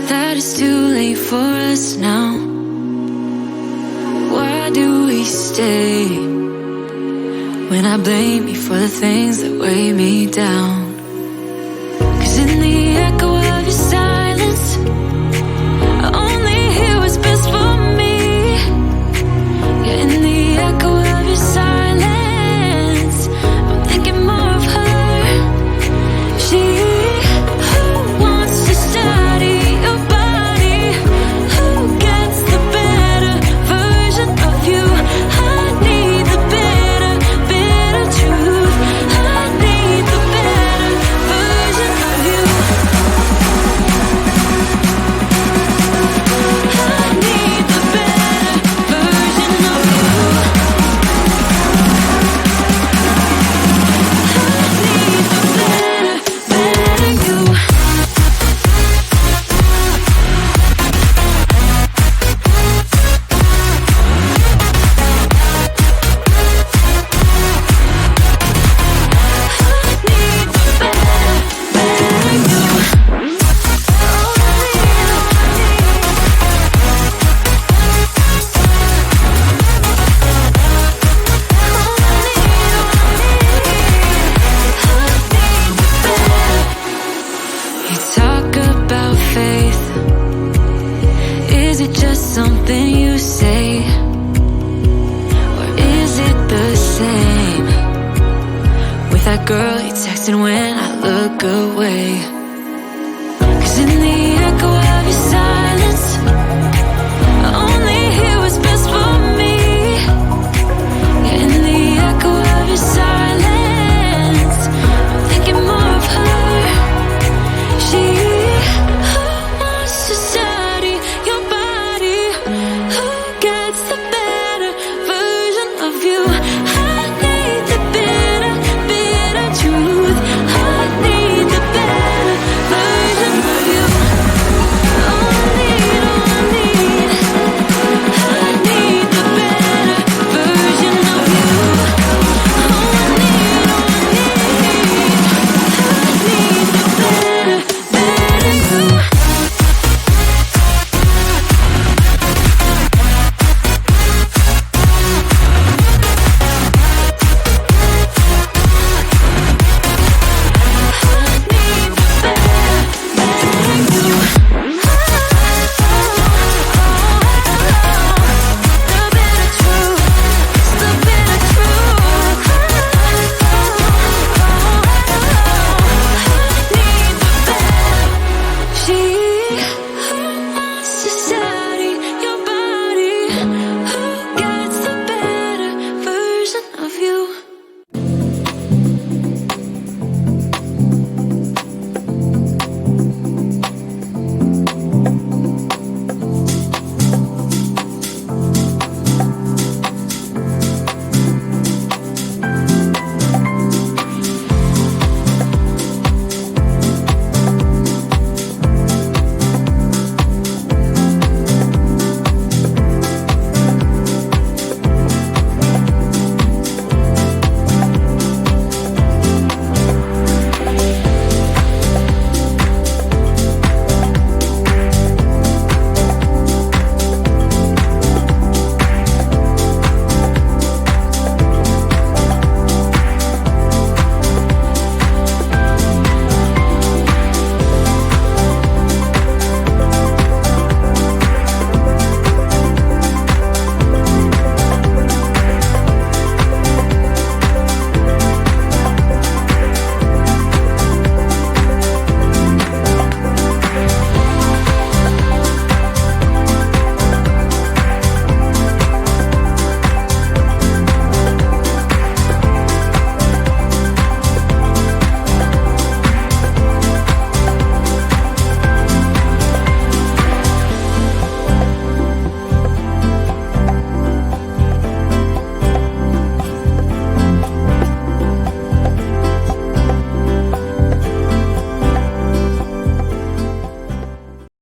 that it's too late for us now? Why do we stay when I blame you for the things that weigh me down? 'Cause in the echo of your silence, I only hear what's best for me. Yeah, in the echo of your silence, I'm thinking more of her. She who wants to study your body, who gets the better version of you. I need the bitter, bitter truth. I need the better version of you. I need the better version of you. I need the better, better you. You talk about faith. Is it just something you say? Or is it the same with that girl you texting when I look away? 'Cause in the echo of your